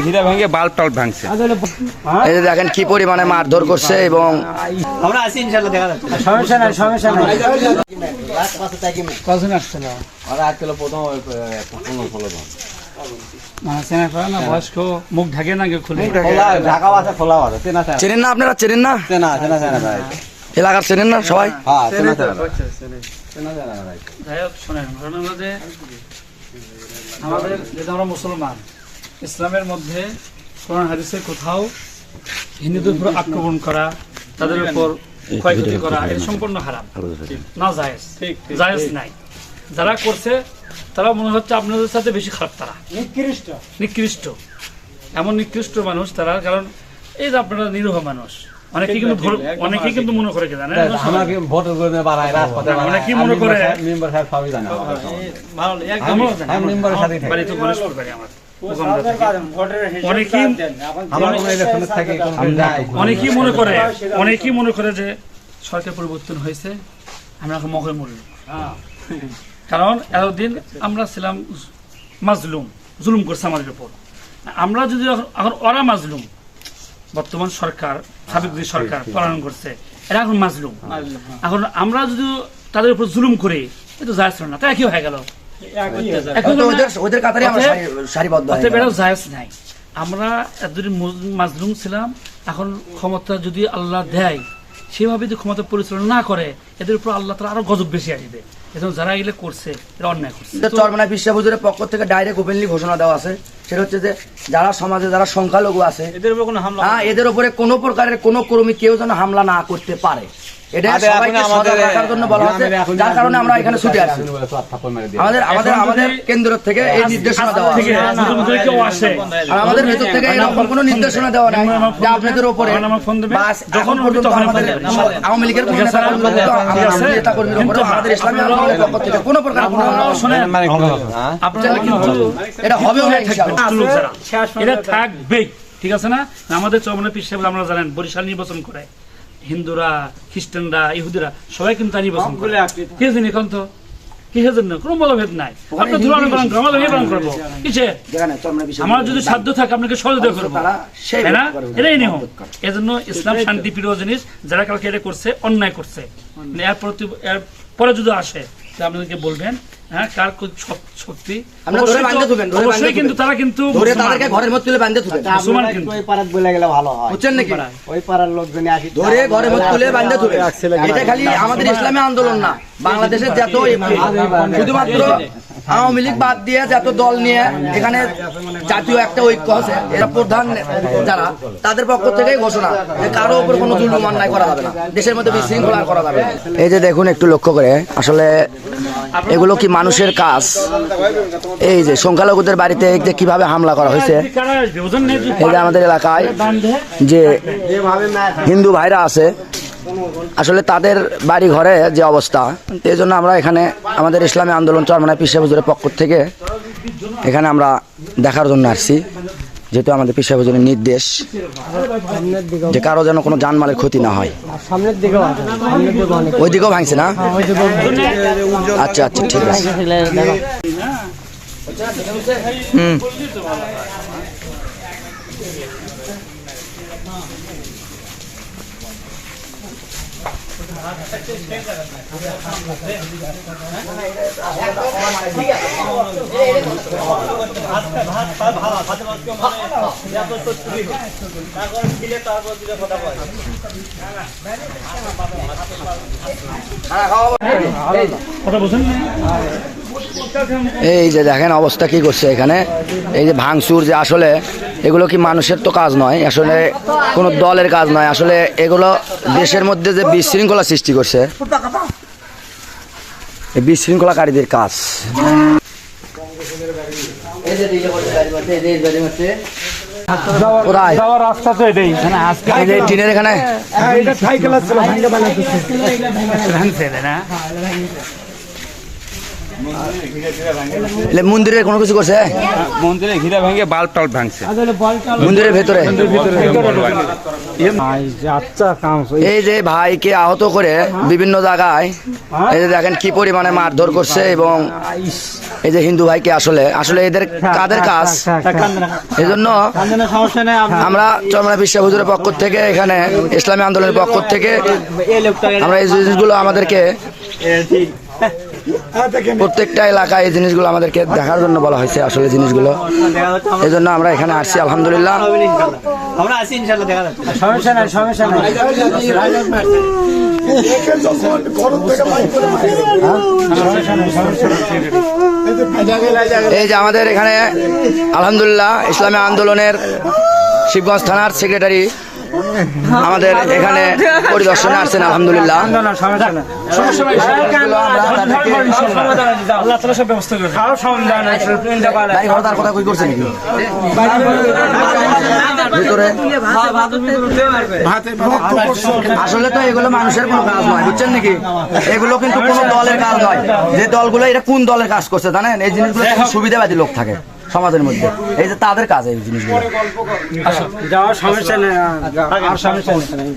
ঘিরা ভেঙে বাল্ব টাল্ব ভাঙছে। এই যে দেখেন কি পরিমাণে মারধর করছে এবং আমরা আছি ইনশাআল্লাহ দেখা যাচ্ছে। সমস্যা নাই কজন আসছিল ওরা আজকাল প্রথম 15-16 জন না বয়স্ক মুখ ঢাকে না খুলে ঢাকাও আছে খোলাও আছে। চেনেন না আপনারা? চেনেন না? চেনা ভাই, এলাকার চেনেন না সবাই? হ্যাঁ চেনা ভাই। যাই হোক শোনেন, ঘটনা হলো যে আমাদের যেটা আমরা মুসলমান, ইসলামের মধ্যে কোরআন হাদিসে কোথাও হিন্দুদের উপর আক্রমণ করা, তাদের উপর ক্ষয়ক্ষতি করা এটা সম্পূর্ণ হারাম, না জায়েজ, জায়েজ নাই। যারা করছে তারা মনে হচ্ছে আপনাদের সাথে বেশি খারাপ, তারা নিকৃষ্ট এমন নিকৃষ্ট মানুষ তারা। কারণ এই যে আপনারা নিরীহ মানুষ, অনেকেই কিন্তু মনে করে জানেন আমাকে ভোট করে বাড়ায় রাজপথে অনেকেই মনে করে মেম্বার সাহেব সবই জানে। মেম্বারের সাথে বাড়ি তো গণেশপুর বাড়ি আমার। অনেকেই মনে করে যে সরকার পরিবর্তন হয়েছে, আমরা এখন মখে মরল। কারণ এতদিন আমরা ছিলাম মাজলুম, জুলুম করছে আমাদের উপর। আমরা যদি এখন ওরা মাজলুম, বর্তমান সরকার সাবেক যে সরকার পালন করছে এরা এখন মাজলুম। এখন আমরা যদি তাদের উপর জুলুম করি এটা জায়েজ না, তাই কি হয়ে গেল? আমরা এতদিন মাজলুম ছিলাম, এখন ক্ষমতা যদি আল্লাহ দেয় সেভাবে যদি ক্ষমতা পরিচালনা না করে এদের উপর আল্লাহ তাআলা আরো গজব বেশি আসবে। এজন্য যারা এগুলো করছে এরা অন্যায় করছে। চরমনাই পীর সাহেব হুজুরের পক্ষ থেকে ডাইরেক্ট ওপেনলি ঘোষণা দেওয়া আছে, সেটা হচ্ছে যে যারা সমাজে যারা সংখ্যালঘু আছে এদের উপরে কোনো প্রকারের কোনো কর্মী কেউ যেন হামলা না করতে পারে, এটা সবাইকে সজাগ রাখার জন্য বলা হয়েছে। যার কারণে আমরা এখানে ছুটে আসছি। আমাদের কেন্দ্র থেকে এই নির্দেশনা দেওয়া আছে, আর আমাদের ভেতর থেকে এরকম কোনো নির্দেশনা দেওয়া নাই যে আপনাদের উপরে যখন পর্যন্ত আমাদের আওয়ামী লীগের কোনো নেতা কর্মীর উপরে আমাদের ইসলামী আন্দোলনের পক্ষ থেকে কোনো প্রকার এটা হবেও না, এটা থাকবেই, ঠিক আছে না? আমাদের চরমনাই পীর সাহেব আমরা জানেন বরিশাল নির্বাচন করে, হিন্দুরা, খ্রিস্টানরা, ইহুদিরা সবাই কিন্তু নির্বাচন করে। কে জানি এখন তো কিসের জন্য কোনো মতভেদ নাই। আপনার তুলনা করেন, আমরা নির্বাচন করবো কিসে? আমার যদি সাধ্য থাকে আপনাকে সহযোগিতা করবো, তাই না? এটাই নিয়ম। এজন্য ইসলাম শান্তি প্রিয় জিনিস। যারা কালকে এটা করছে অন্যায় করছে, এর পরে যদি আসে আপনাদেরকে বলবেন হ্যাঁ কার শক্তি, অবশ্যই কিন্তু তারা কিন্তু ঘরের মধ্যে তুলে বাঁধতে তুলে মুসলমান, কিন্তু ওই পাড়াত বলে গেলে ভালো হয়, বুঝছেন নাকি? ওই পাড়ার লোকজনই আসি ধরে ঘরের মধ্যে তুলে বাঁধতে তুলে। এটা খালি আমাদের ইসলামী আন্দোলন না, বাংলাদেশের যত শুধুমাত্র আওয়ামী লীগ বাদ দিয়ে যত দল নিয়ে এখানে জাতীয় একটা ঐক্য আছে, এরা প্রধান যারা তাদের পক্ষ থেকেই ঘোষণা যে কারো উপর কোনো জুলুম অন্যায় করা যাবে না, দেশের মধ্যে বিশৃঙ্খলা করা যাবে না। এই যে দেখুন একটু লক্ষ্য করে, আসলে এগুলো কি মানুষের কাজ? এই যে সংখ্যালঘুদের বাড়িতে যে কিভাবে হামলা করা হয়েছে, এই যে আমাদের এলাকায় যে হিন্দু ভাইরা আছে আসলে তাদের বাড়ি ঘরে যে অবস্থা, এই জন্য আমরা এখানে আমাদের ইসলামী আন্দোলন চরমনাই পীর সাহেব হুজুরের পক্ষ থেকে এখানে আমরা দেখার জন্য আসছি, যেহেতু আমাদের পীর সাহেব হুজুরের নির্দেশ যে কারো যেন কোনো জানমালের ক্ষতি না হয়। ওই দিকেও ভাঙছে না? আচ্ছা আচ্ছা ঠিক আছে। এই যে দেখেন অবস্থা কি করছে এখানে, এই যে ভাঙচুর, যে আসলে এগুলো কি মানুষের তো কাজ নয়, আসলে কোনো দলের কাজ নয়, আসলে এগুলো দেশের মধ্যে যে বিশৃঙ্খলা সৃষ্টি করছে এই বিশৃঙ্খলাকারীদের কাজ। টিনের এখানে মন্দিরের কোনো কিছু করছে, মন্দিরে ঘিরা ভেঙে বাল্ব টাল্ব ভাঙছে মন্দিরের ভেতরে। এই যে ভাইকে আহত করে বিভিন্ন জায়গায় এই যে দেখেন কি পরিমাণে মারধর করছে এবং এই যে হিন্দু ভাইকে আসলে এদের কাদের কাজ, এই জন্য সমস্যা নেই আমরা চরমনাই পীর সাহেব হুজুরের পক্ষ থেকে, এখানে ইসলামী আন্দোলনের পক্ষ থেকে আমরা এই জিনিসগুলো আমাদেরকে প্রত্যেকটা এলাকায় এই জিনিসগুলো আমাদেরকে দেখার জন্য বলা হয়েছে। আসলে জিনিসগুলো এই জন্য আমরা এখানে আসছি, আলহামদুলিল্লাহ। আমরা আছি ইনশাআল্লাহ, দেখা যাচ্ছে। সমস্যা নাই, সমস্যা নাই। এই যে আমাদের এখানে আলহামদুলিল্লাহ ইসলামী আন্দোলনের শিবগঞ্জ থানার সেক্রেটারি আমাদের এখানে পরিদর্শনে আসছেন, আলহামদুলিল্লাহ। আসলে তো এগুলো মানুষের কোনো কাজ নয়, বুঝছেন নাকি? এগুলো কিন্তু কোনো দলের কাজ নয়। যে দলগুলো এটা কোন দলের কাজ করছে জানেন? এই জিনিসগুলো সুবিধাবাদী লোক থাকে সমাজের মধ্যে, এই যে তাদের কাজ এই জিনিসগুলো। যাওয়ার সমস্যা নেই, আর সমস্যা নেই।